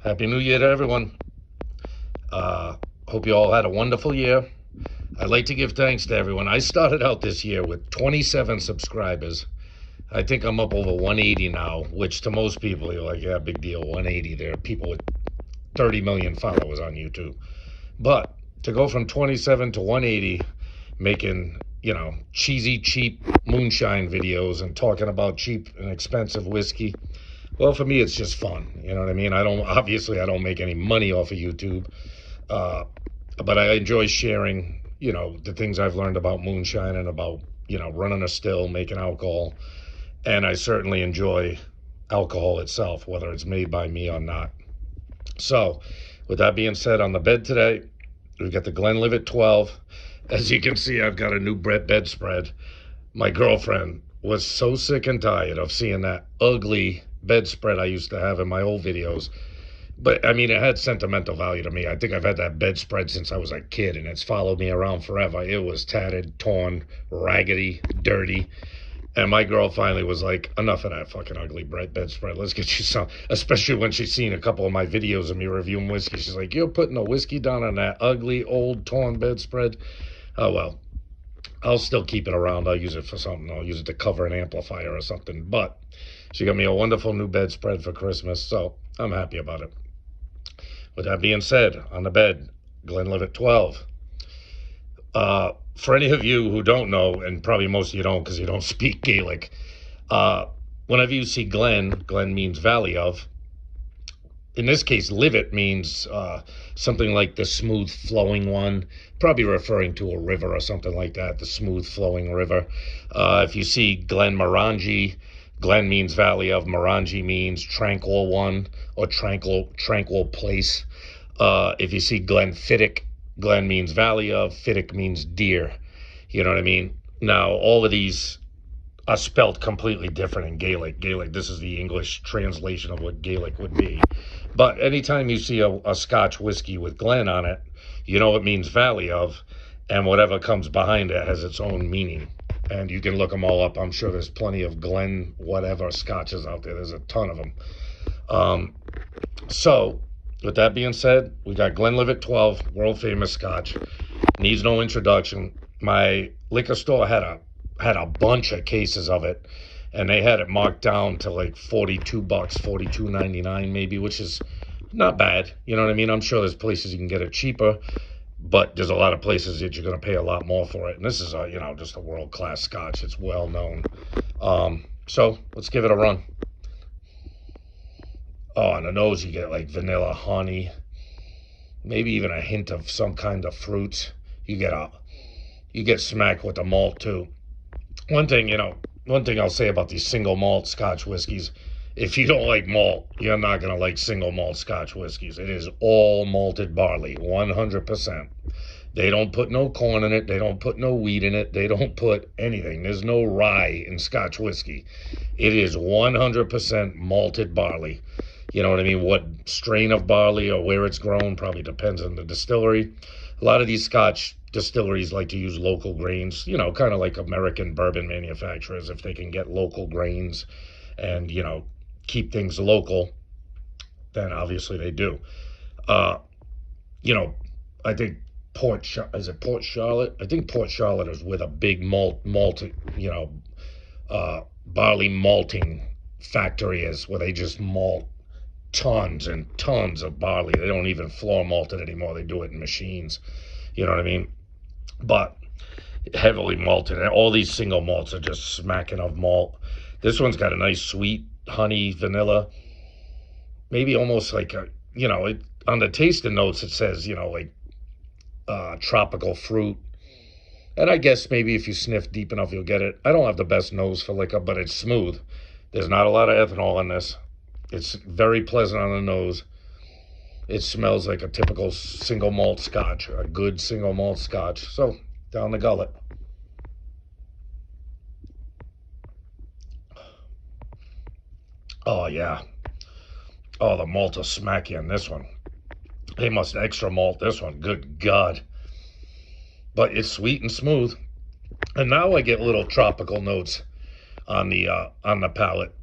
Happy New Year to everyone. Uh, Hope you all had a wonderful year. I'd like to give thanks to everyone. I started out this year with 27 subscribers. I think I'm up over 180 now, which to most people, you're like, yeah, big deal, 180. There are people with 30 million followers on YouTube. But to go from 27 to 180, making, cheesy, cheap moonshine videos and talking about cheap and expensive whiskey, well, for me, it's just fun. You know what I mean? I don't make any money off of YouTube. Uh, but I enjoy sharing, the things I've learned about moonshine and about, running a still, making alcohol. And I certainly enjoy alcohol itself, whether it's made by me or not. So, with that being said, on the bed today, we've got the Glenlivet 12. As you can see, I've got a new bedspread. My girlfriend was so sick and tired of seeing that ugly bedspread I used to have in my old videos. But I mean, it had sentimental value to me. I think I've had that bedspread since I was a kid, and it's followed me around forever. It was tattered, torn, raggedy, dirty. And my girl finally was like, enough of that fucking ugly bedspread. Let's get you some. Especially when she's seen a couple of my videos of me reviewing whiskey. She's like, you're putting a whiskey down on that ugly, old, torn bedspread? Oh, well. I'll still keep it around. I'll use it for something. I'll use it to cover an amplifier or something. But she got me a wonderful new bedspread for Christmas, so I'm happy about it. With that being said, on the bed, Glenlivet 12. For any of you who don't know, and probably most of you don't because you don't speak Gaelic, uh, whenever you see Glen means valley of. In this case, livet means something like the smooth flowing one, probably referring to a river or something like that, the smooth flowing river. If you see Glen Morangi, Glen means valley of, Morangi means tranquil one or tranquil place. If you see Glen Fiddick, Glen means valley of, Fiddick means deer. You know what I mean? Now, all of these are spelled completely different in Gaelic. This is the English translation of what Gaelic would be. But anytime you see a Scotch whiskey with Glen on it, you know it means valley of, and whatever comes behind it has its own meaning. And you can look them all up. I'm sure there's plenty of Glen whatever Scotches out there. There's a ton of them. Um, so, with that being said, we got Glenlivet 12, world famous Scotch. Needs no introduction. My liquor store had a bunch of cases of it, and they had it marked down to like $42, 42.99 maybe, which is not bad. You know what I mean? I'm sure there's places you can get it cheaper, but there's a lot of places that you're going to pay a lot more for it. And this is just a world class Scotch. It's well known. So let's give it a run. Oh, on the nose you get like vanilla, honey, maybe even a hint of some kind of fruits. You get smacked with the malt too. One thing I'll say about these single malt Scotch whiskeys, if you don't like malt, you're not gonna like single malt Scotch whiskeys. It is all malted barley, 100%. They don't put no corn in it. They don't put no wheat in it. They don't put anything. There's no rye in Scotch whiskey. It is 100% malted barley. You know what I mean? What strain of barley or where it's grown probably depends on the distillery. A lot of these Scotch distilleries like to use local grains, kind of like American bourbon manufacturers. If they can get local grains and, keep things local, then obviously they do. Uh, you know, I think is it Port Charlotte? I think Port Charlotte is with a big barley malting factory is, where they just malt tons and tons of barley. They don't even floor malt it anymore. They do it in machines. You know what I mean? But heavily malted. And all these single malts are just smacking of malt. This one's got a nice sweet honey, vanilla, maybe almost like on the tasting notes it says, like tropical fruit. And I guess maybe if you sniff deep enough, you'll get it. I don't have the best nose for liquor, but it's smooth. There's not a lot of ethanol in this. It's very pleasant on the nose. It smells like a typical single malt Scotch, a good single malt Scotch. So, down the gullet. Oh, yeah. Oh, the malt will smack you on this one. They must extra malt this one. Good God. But it's sweet and smooth. And now I get little tropical notes on the palate.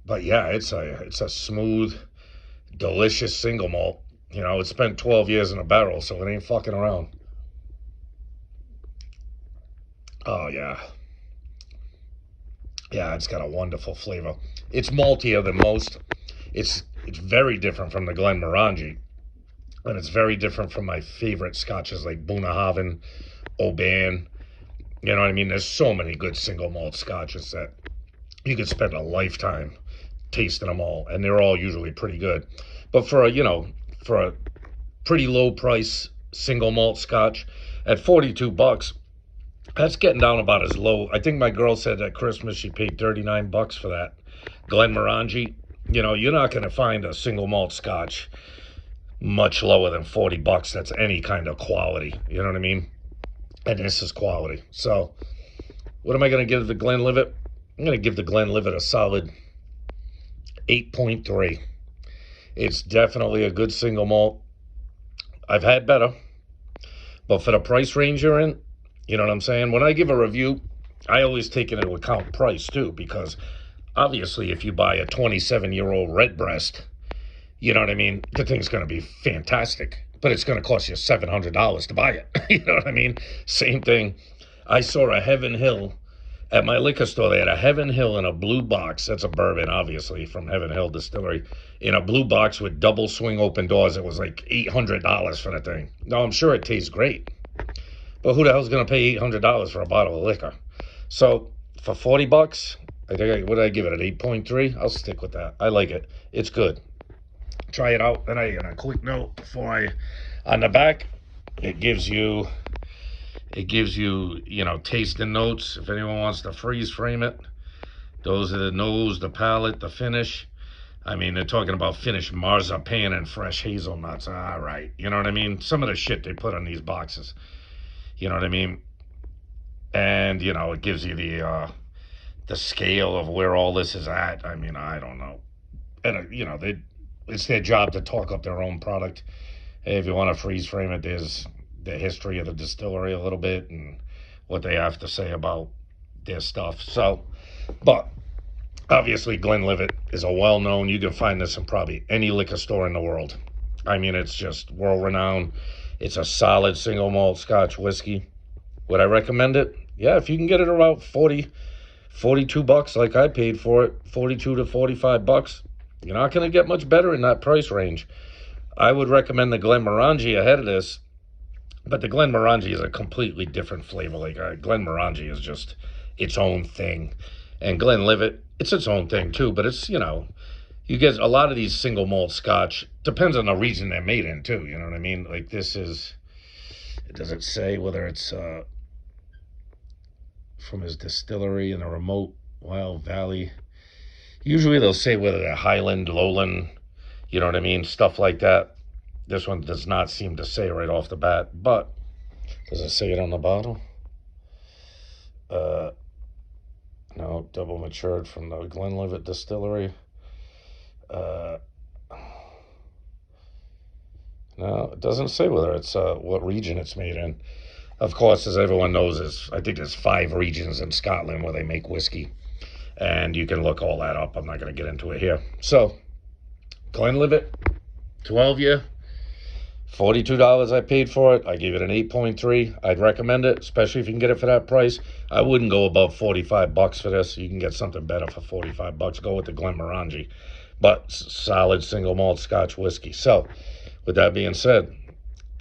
But yeah, it's a smooth, delicious single malt. You know, it's spent 12 years in a barrel, so it ain't fucking around. Oh yeah, yeah, it's got a wonderful flavor. It's maltier than most. It's very different from the Glenmorangie, and it's very different from my favorite scotches like Bunnahabhain, Oban. You know what I mean? There's so many good single malt scotches that you could spend a lifetime tasting them all, and they're all usually pretty good. But for a pretty low price single malt scotch at 42 bucks, that's getting down about as low. I think my girl said at Christmas she paid 39 bucks for that Glenmorangie. You know, you're not going to find a single malt scotch much lower than 40 bucks that's any kind of quality. You know what I mean? And this is quality. So, what am I going to give the Glenlivet? I'm going to give the Glenlivet a solid 8.3. It's definitely a good single malt. I've had better, but for the price range you're in, you know what I'm saying? When I give a review, I always take into account price too, because obviously if you buy a 27-year-old Redbreast, you know what I mean, the thing's going to be fantastic, but it's going to cost you $700 to buy it. You know what I mean? Same thing. I saw a Heaven Hill at my liquor store. They had a Heaven Hill in a blue box. That's a bourbon, obviously, from Heaven Hill Distillery. In a blue box with double swing open doors. It was like $800 for the thing. Now, I'm sure it tastes great, but who the hell's going to pay $800 for a bottle of liquor? So, for 40 bucks, what did I give it, an 8.3? I'll stick with that. I like it. It's good. Try it out. And a quick note on the back, it gives you, tasting notes. If anyone wants to freeze frame it, those are the nose, the palate, the finish. I mean, they're talking about finished marzipan and fresh hazelnuts. All right. You know what I mean? Some of the shit they put on these boxes. You know what I mean? And, it gives you the scale of where all this is at. I mean, I don't know. And, it's their job to talk up their own product. Hey, if you want to freeze frame it, there's the history of the distillery a little bit and what they have to say about their stuff. So, but obviously Glenlivet is a well-known, you can find this in probably any liquor store in the world. I mean, it's just world-renowned. It's a solid single malt Scotch whiskey. Would I recommend it? Yeah, if you can get it around 42 bucks like I paid for it, 42 to 45 bucks, you're not going to get much better in that price range. I would recommend the Glenmorangie ahead of this, but the Glenmorangie is a completely different flavor. Like Glenmorangie is just its own thing. And Glenlivet, it's its own thing too, but it's, you get a lot of these single malt scotch, depends on the region they're made in too, you know what I mean? Like this is, does it say whether it's from his distillery in a remote wild valley? Usually they'll say whether they're Highland, Lowland, you know what I mean? Stuff like that. This one does not seem to say right off the bat, but does it say it on the bottle? No, double matured from the Glenlivet distillery. No, it doesn't say whether it's what region it's made in. Of course, as everyone knows, I think there's 5 regions in Scotland where they make whiskey. And you can look all that up. I'm not going to get into it here. So, Glenlivet, 12-year, $42 I paid for it. I gave it an 8.3. I'd recommend it, especially if you can get it for that price. I wouldn't go above 45 bucks for this. You can get something better for 45 bucks. Go with the Glenmorangie. But solid single malt Scotch whiskey. So, with that being said,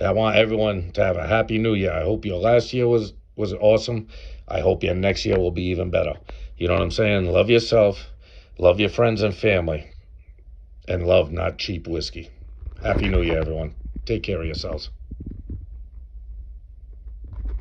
I want everyone to have a happy new year. I hope your last year was awesome. I hope your next year will be even better. You know what I'm saying? Love yourself, love your friends and family, and love not cheap whiskey. Happy New Year, everyone. Take care of yourselves.